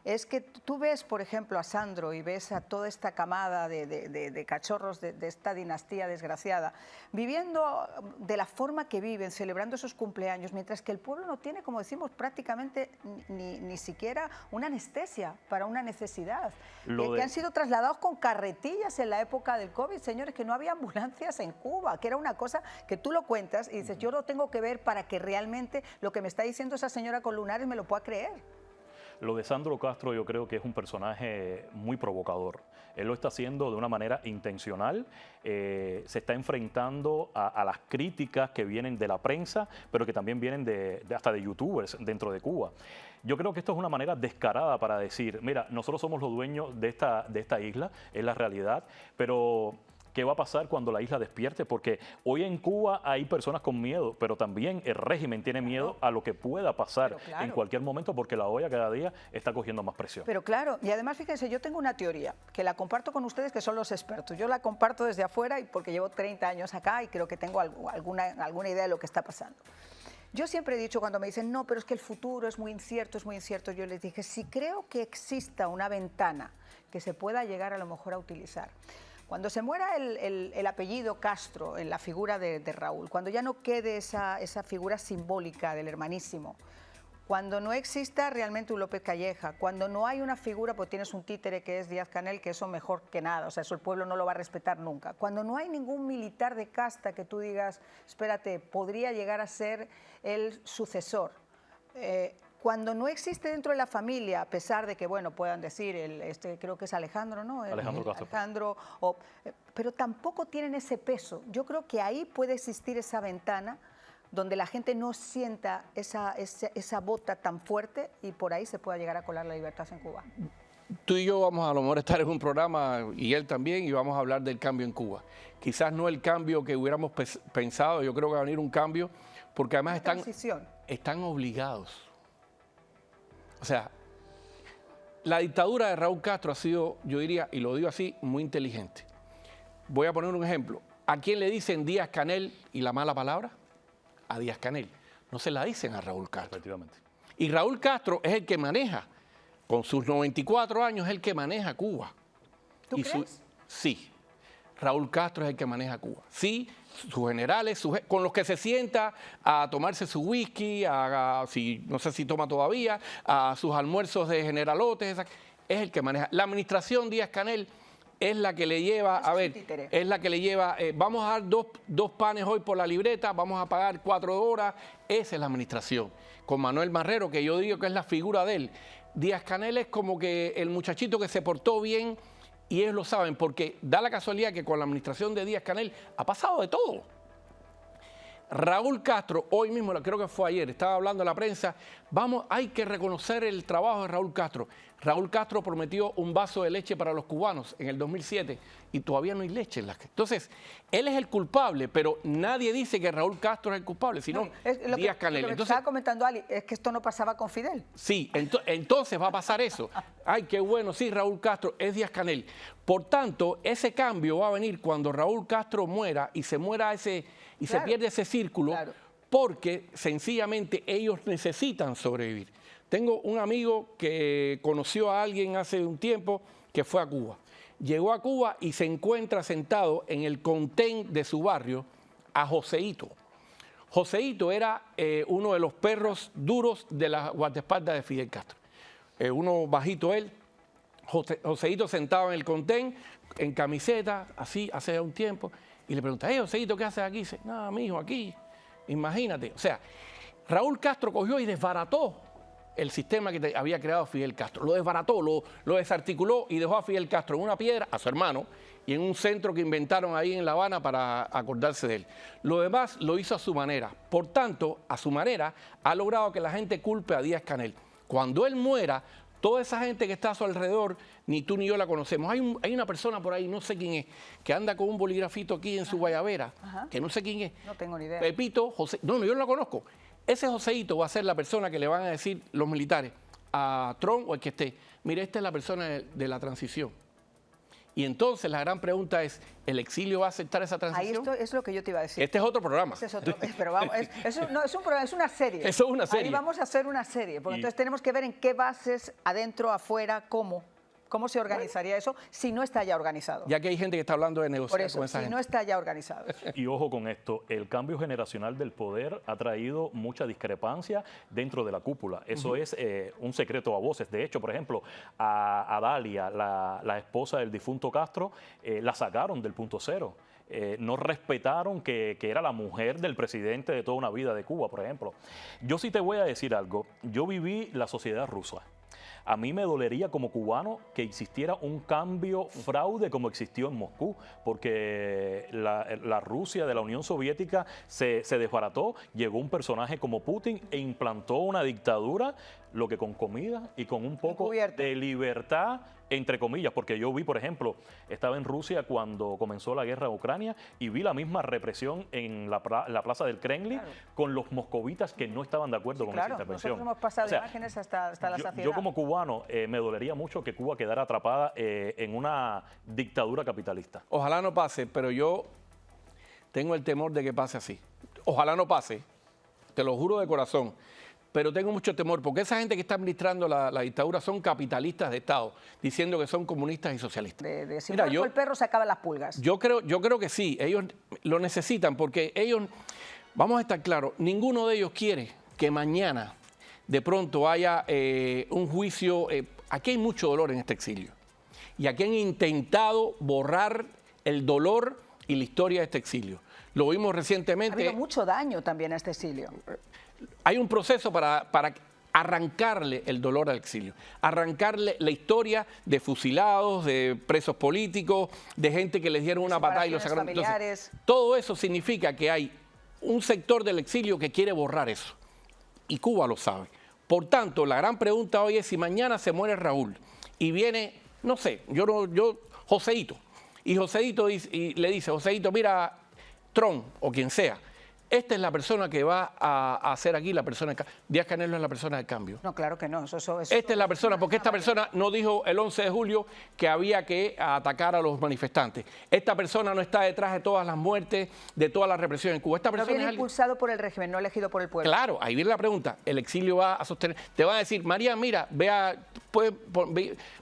es que tú ves, por ejemplo, a Sandro y ves a toda esta camada de cachorros de esta dinastía desgraciada, viviendo de la forma que viven, celebrando esos cumpleaños, mientras que el pueblo no tiene, como decimos, prácticamente ni siquiera una anestesia para una necesidad. Que han sido trasladados con carretillas en la época del COVID, señores, que no había ambulancias en Cuba, que era una cosa que tú lo cuentas y dices, yo lo tengo que ver para que realmente lo que me está diciendo esa señora con lunares me lo pueda creer. Lo de Sandro Castro yo creo que es un personaje muy provocador. Él lo está haciendo de una manera intencional, se está enfrentando a las críticas que vienen de la prensa, pero que también vienen hasta de youtubers dentro de Cuba. Yo creo que esto es una manera descarada para decir, mira, nosotros somos los dueños de esta isla, es la realidad, pero ¿qué va a pasar cuando la isla despierte? Porque hoy en Cuba hay personas con miedo, pero también el régimen tiene miedo a lo que pueda pasar en cualquier momento, porque la olla cada día está cogiendo más presión. Pero claro, y además fíjense, yo tengo una teoría que la comparto con ustedes, que son los expertos. Yo la comparto desde afuera y porque llevo 30 años acá y creo que tengo alguna idea de lo que está pasando. Yo siempre he dicho, cuando me dicen, no, pero es que el futuro es muy incierto, yo les dije, si creo que exista una ventana que se pueda llegar a lo mejor a utilizar. Cuando se muera el apellido Castro en la figura de Raúl, cuando ya no quede esa figura simbólica del hermanísimo, cuando no exista realmente un López Calleja, cuando no hay una figura, pues tienes un títere que es Díaz-Canel, que eso mejor que nada, o sea, eso el pueblo no lo va a respetar nunca. Cuando no hay ningún militar de casta que tú digas, espérate, podría llegar a ser el sucesor. Cuando no existe dentro de la familia, a pesar de que, bueno, puedan decir, creo que es Alejandro, ¿no? Alejandro Castro. Alejandro, pero tampoco tienen ese peso. Yo creo que ahí puede existir esa ventana donde la gente no sienta esa bota tan fuerte y por ahí se pueda llegar a colar la libertad en Cuba. Tú y yo vamos a lo mejor estar en un programa, y él también, y vamos a hablar del cambio en Cuba. Quizás no el cambio que hubiéramos pensado, yo creo que va a venir un cambio, porque además están obligados. O sea, la dictadura de Raúl Castro ha sido, yo diría, y lo digo así, muy inteligente. Voy a poner un ejemplo. ¿A quién le dicen Díaz-Canel y la mala palabra? A Díaz-Canel. No se la dicen a Raúl Castro. Efectivamente. Y Raúl Castro es el que maneja, con sus 94 años, es el que maneja Cuba. ¿Tú crees? Sí. Raúl Castro es el que maneja Cuba. Sí, sus generales, con los que se sienta a tomarse su whisky, no sé si toma todavía, a sus almuerzos de generalotes, es el que maneja. La administración Díaz-Canel es la que le lleva, es la que le lleva, vamos a dar dos panes hoy por la libreta, vamos a pagar 4 horas, esa es la administración. Con Manuel Marrero, que yo digo que es la figura de él. Díaz-Canel es como que el muchachito que se portó bien, y ellos lo saben, porque da la casualidad que con la administración de Díaz-Canel ha pasado de todo. Raúl Castro, hoy mismo, creo que fue ayer, estaba hablando a la prensa, hay que reconocer el trabajo de Raúl Castro. Raúl Castro prometió un vaso de leche para los cubanos en el 2007 y todavía no hay leche en las que... Entonces, él es el culpable, pero nadie dice que Raúl Castro es el culpable, sino Díaz-Canel. Lo que estaba comentando Ali, es que esto no pasaba con Fidel. Sí, entonces va a pasar eso. Ay, qué bueno, sí, Raúl Castro es Díaz-Canel. Por tanto, ese cambio va a venir cuando Raúl Castro muera y se muera se pierde ese círculo, porque sencillamente ellos necesitan sobrevivir. Tengo un amigo que conoció a alguien hace un tiempo que fue a Cuba. Llegó a Cuba y se encuentra sentado en el contén de su barrio a Joseito. Joseito era uno de los perros duros de la guardaespaldas de Fidel Castro. Uno bajito él, Joseito sentado en el contén, en camiseta, así, hace un tiempo, y le pregunta, Joseito, ¿qué haces aquí? Y dice, no, mijo, aquí, imagínate. O sea, Raúl Castro cogió y desbarató el sistema que había creado Fidel Castro. Lo desbarató, lo desarticuló y dejó a Fidel Castro en una piedra, a su hermano, y en un centro que inventaron ahí en La Habana para acordarse de él. Lo demás lo hizo a su manera. Por tanto, a su manera, ha logrado que la gente culpe a Díaz-Canel. Cuando él muera, toda esa gente que está a su alrededor, ni tú ni yo la conocemos. Hay una persona por ahí, no sé quién es, que anda con un bolígrafito aquí en su guayabera, que no sé quién es. No tengo ni idea. Pepito, José, no, yo no la conozco. Ese Joseito va a ser la persona que le van a decir los militares a Trump o el que esté, mire, esta es la persona de la transición. Y entonces la gran pregunta es, ¿el exilio va a aceptar esa Ahí transición? esto es lo que yo te iba a decir. Este es otro programa. Ese es otro, pero vamos, no, es un programa, es una serie. Eso es una serie. Ahí vamos a hacer una serie, porque Y- entonces tenemos que ver en qué bases, adentro, afuera, cómo se organizaría eso si no está ya organizado. Ya que hay gente que está hablando de Por negociar eso, con esa si gente. no está ya organizado. Y ojo con esto, el cambio generacional del poder ha traído mucha discrepancia dentro de la cúpula. Eso es un secreto a voces. De hecho, por ejemplo, a Dalia, la esposa del difunto Castro, la sacaron del punto cero. No respetaron que era la mujer del presidente de toda una vida de Cuba, por ejemplo. Yo sí te voy a decir algo. Yo viví la sociedad rusa. A mí me dolería como cubano que existiera un cambio fraude como existió en Moscú, porque la Rusia de la Unión Soviética se desbarató, llegó un personaje como Putin e implantó una dictadura, lo que con comida y con un poco Encubierta. de libertad, entre comillas, porque yo vi, por ejemplo, estaba en Rusia cuando comenzó la guerra en Ucrania y vi la misma represión en la plaza del Kremlin con los moscovitas que no estaban de acuerdo con esa Claro, intervención. nosotros hemos pasado O sea, imágenes hasta la saciedad. yo como cubano me dolería mucho que Cuba quedara atrapada en una dictadura capitalista. Ojalá no pase, pero yo tengo el temor de que pase así. Ojalá no pase, te lo juro de corazón. Pero tengo mucho temor, porque esa gente que está administrando la dictadura son capitalistas de Estado, diciendo que son comunistas y socialistas. De si Mira, muerto el perro se acaban las pulgas. Yo creo que sí, ellos lo necesitan, porque ellos, vamos a estar claros, ninguno de ellos quiere que mañana de pronto haya un juicio. Aquí hay mucho dolor en este exilio. Y aquí han intentado borrar el dolor y la historia de este exilio. Lo vimos Ha recientemente. habido mucho daño también a este exilio. Hay un proceso para arrancarle el dolor al exilio, arrancarle la historia de fusilados, de presos políticos, de gente que les dieron una patada y lo sacaron. Familiares. Entonces, todo eso significa que hay un sector del exilio que quiere borrar eso. Y Cuba lo sabe. Por tanto, la gran pregunta hoy es si mañana se muere Raúl y viene, no sé, Joseito, y Joseito le dice, Joseito, mira, Trump o quien sea, esta es la persona que va a hacer aquí la persona. Díaz-Canel no es la persona del cambio. No, claro que no. Eso Esta es la persona, porque esta persona no dijo el 11 de julio que había que atacar a los manifestantes. Esta persona no está detrás de todas las muertes, de toda la represión en Cuba. Esta No persona viene es alguien. impulsado por el régimen, no elegido por el pueblo. Claro, ahí viene la pregunta. El exilio va a sostener. Te va a decir, María, mira,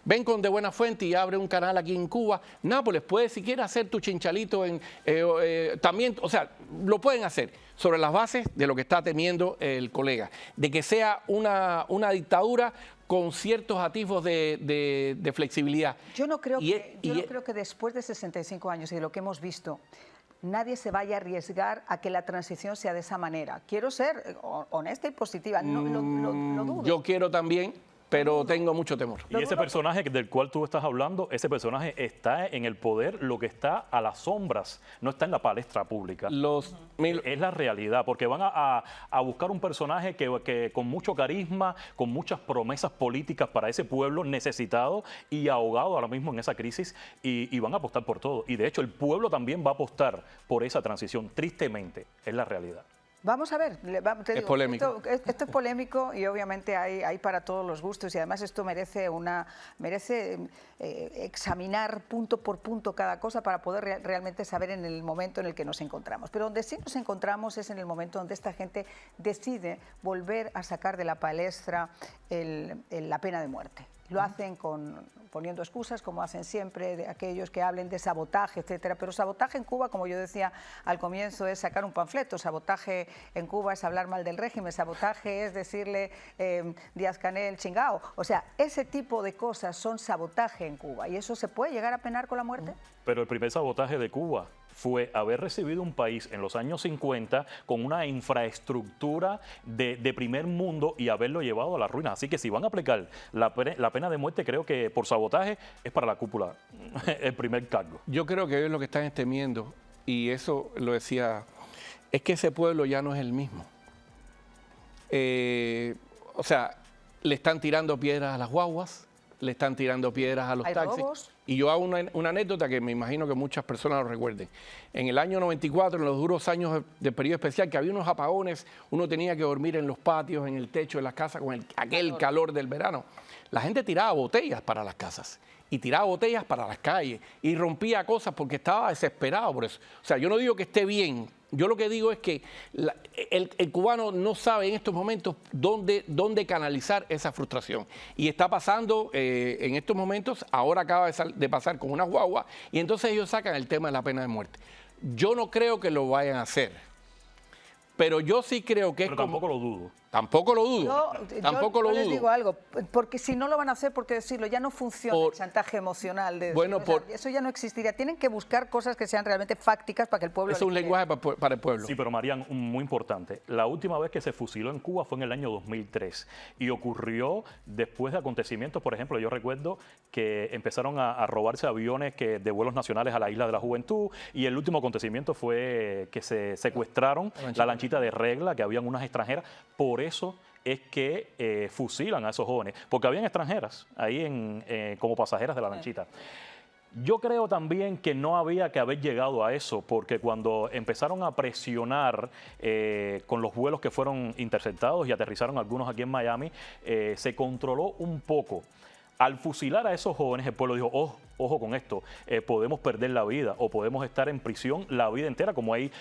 ven con De Buena Fuente y abre un canal aquí en Cuba. Nápoles, puedes siquiera hacer tu chinchalito también, o sea, lo pueden hacer sobre las bases de lo que está temiendo el colega, de que sea una dictadura con ciertos atisbos de flexibilidad. Yo no creo que después de 65 años y de lo que hemos visto, nadie se vaya a arriesgar a que la transición sea de esa manera. Quiero ser honesta y positiva, no, lo dudo. Yo quiero también, pero tengo mucho temor. Y ese personaje del cual tú estás hablando, ese personaje está en el poder, lo que está a las sombras, no está en la palestra pública. Es la realidad, porque van a buscar un personaje que con mucho carisma, con muchas promesas políticas para ese pueblo necesitado y ahogado ahora mismo en esa crisis, y van a apostar por todo. Y de hecho el pueblo también va a apostar por esa transición, tristemente, es la realidad. Vamos a ver, te digo, polémico. Esto es polémico y obviamente hay para todos los gustos y además esto merece examinar punto por punto cada cosa para poder realmente saber en el momento en el que nos encontramos. Pero donde sí nos encontramos es en el momento donde esta gente decide volver a sacar de la palestra la pena de muerte. Lo hacen poniendo excusas, como hacen siempre, de aquellos que hablen de sabotaje, etcétera. Pero sabotaje en Cuba, como yo decía al comienzo, es sacar un panfleto. Sabotaje en Cuba es hablar mal del régimen. Sabotaje es decirle Díaz-Canel chingao. O sea, ese tipo de cosas son sabotaje en Cuba. ¿Y eso se puede llegar a penar con la muerte? Pero el primer sabotaje de Cuba fue haber recibido un país en los años 50 con una infraestructura de primer mundo y haberlo llevado a la ruina. Así que si van a aplicar la pena de muerte, creo que por sabotaje es para la cúpula el primer cargo. Yo creo que ellos lo que están temiendo, y eso lo decía, es que ese pueblo ya no es el mismo. O sea, le están tirando piedras a las guaguas, le están tirando piedras a los ¿Hay taxis. robos? Y yo hago una anécdota que me imagino que muchas personas lo recuerden. En el año 94, en los duros años de periodo especial, que había unos apagones, uno tenía que dormir en los patios, en el techo de las casas, con aquel calor del verano. La gente tiraba botellas para las casas y tiraba botellas para las calles y rompía cosas porque estaba desesperado por eso. O sea, yo no digo que esté bien. Yo lo que digo es que el cubano no sabe en estos momentos dónde canalizar esa frustración. Y está pasando en estos momentos, ahora acaba de pasar con una guagua, y entonces ellos sacan el tema de la pena de muerte. Yo no creo que lo vayan a hacer, pero yo sí creo que pero tampoco lo dudo. Tampoco lo dudo. Tampoco lo dudo. Les digo algo, porque si no lo van a hacer, ¿por qué decirlo? Ya no funciona el chantaje emocional. Eso ya no existiría. Tienen que buscar cosas que sean realmente fácticas para que el pueblo... Es un lenguaje para el pueblo. Sí, pero Marian, muy importante. La última vez que se fusiló en Cuba fue en el año 2003 y ocurrió después de acontecimientos. Por ejemplo, yo recuerdo que empezaron a robarse aviones de vuelos nacionales a la Isla de la Juventud, y el último acontecimiento fue que se secuestraron la lanchita de Regla, que habían unas extranjeras. Por eso es que fusilan a esos jóvenes, porque habían extranjeras ahí como pasajeras de la lanchita. Yo creo también que no había que haber llegado a eso, porque cuando empezaron a presionar con los vuelos que fueron interceptados y aterrizaron algunos aquí en Miami, se controló un poco. Al fusilar a esos jóvenes, el pueblo dijo, ojo con esto, podemos perder la vida o podemos estar en prisión la vida entera, como hay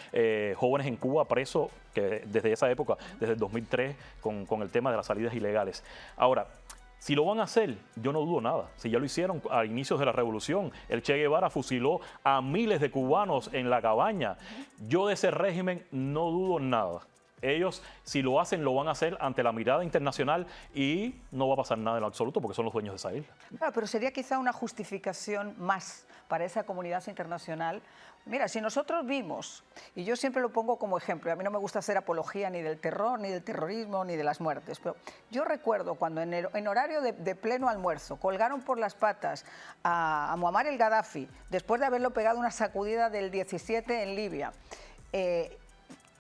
jóvenes en Cuba presos que desde esa época, desde el 2003, con el tema de las salidas ilegales. Ahora, si lo van a hacer, yo no dudo nada. Si ya lo hicieron a inicios de la revolución, el Che Guevara fusiló a miles de cubanos en La Cabaña. Yo de ese régimen no dudo nada. Ellos, si lo hacen, lo van a hacer ante la mirada internacional y no va a pasar nada en lo absoluto porque son los dueños de esa isla. Claro, pero sería quizá una justificación más para esa comunidad internacional. Mira, si nosotros vimos, y yo siempre lo pongo como ejemplo, a mí no me gusta hacer apología ni del terror, ni del terrorismo, ni de las muertes, pero yo recuerdo cuando en horario de pleno almuerzo colgaron por las patas a Muammar el Gaddafi después de haberlo pegado una sacudida del 17 en Libia.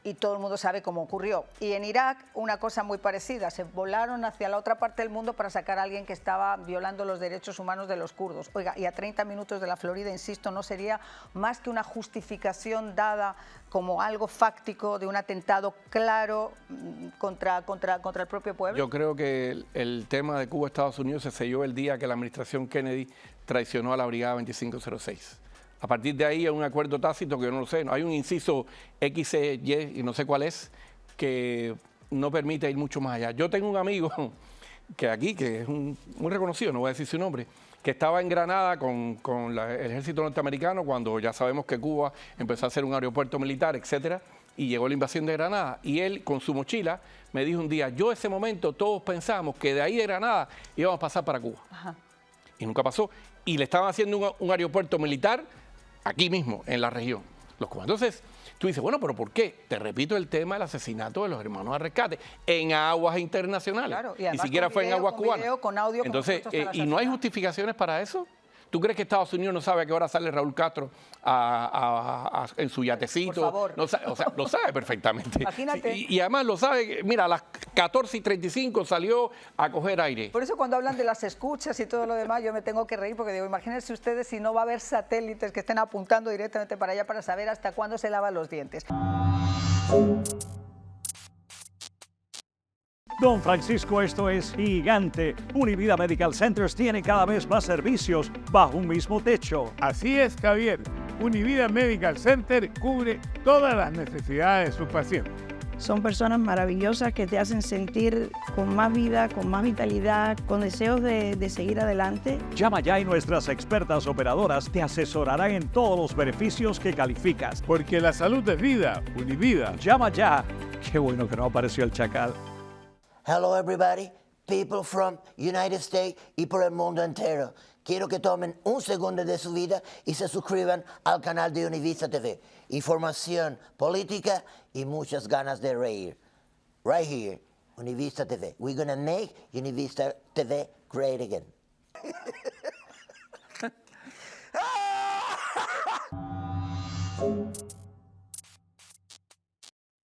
Y todo el mundo sabe cómo ocurrió. Y en Irak una cosa muy parecida, se volaron hacia la otra parte del mundo para sacar a alguien que estaba violando los derechos humanos de los kurdos. Oiga, y a 30 minutos de la Florida, insisto, no sería más que una justificación dada como algo fáctico de un atentado claro contra el propio pueblo. Yo creo que el tema de Cuba-Estados Unidos se selló el día que la administración Kennedy traicionó a la Brigada 2506. A partir de ahí hay un acuerdo tácito que yo no lo sé. Hay un inciso X, Y, y no sé cuál es, que no permite ir mucho más allá. Yo tengo un amigo que es muy reconocido, no voy a decir su nombre, que estaba en Granada con el ejército norteamericano cuando ya sabemos que Cuba empezó a hacer un aeropuerto militar, etcétera, y llegó la invasión de Granada. Y él, con su mochila, me dijo un día, yo ese momento todos pensábamos que de ahí de Granada íbamos a pasar para Cuba. Ajá. Y nunca pasó. Y le estaban haciendo un aeropuerto militar aquí mismo, en la región, los cubanos. Entonces, tú dices, bueno, ¿pero por qué? Te repito el tema del asesinato de los hermanos al rescate en aguas internacionales. Claro, y ni siquiera fue en aguas cubanas. Con audio, entonces, ¿y no hay justificaciones para eso? ¿Tú crees que Estados Unidos no sabe a qué hora sale Raúl Castro en su yatecito? Por favor. No sabe, o sea, lo sabe perfectamente. Imagínate. Y además lo sabe, mira, a las 14:35 salió a coger aire. Por eso cuando hablan de las escuchas y todo lo demás, yo me tengo que reír porque digo, imagínense ustedes si no va a haber satélites que estén apuntando directamente para allá para saber hasta cuándo se lavan los dientes. Don Francisco, esto es gigante. Univida Medical Centers tiene cada vez más servicios bajo un mismo techo. Así es, Javier. Univida Medical Center cubre todas las necesidades de sus pacientes. Son personas maravillosas que te hacen sentir con más vida, con más vitalidad, con deseos de seguir adelante. Llama ya y nuestras expertas operadoras te asesorarán en todos los beneficios que calificas. Porque la salud es vida. Univida. Llama ya. Qué bueno que no apareció el chacal. Hello everybody, people from United States y por el mundo entero. Quiero que tomen un segundo de su vida y se suscriban al canal de Univista TV. Información política y muchas ganas de reír. Right here, Univista TV. We're gonna make Univista TV great again.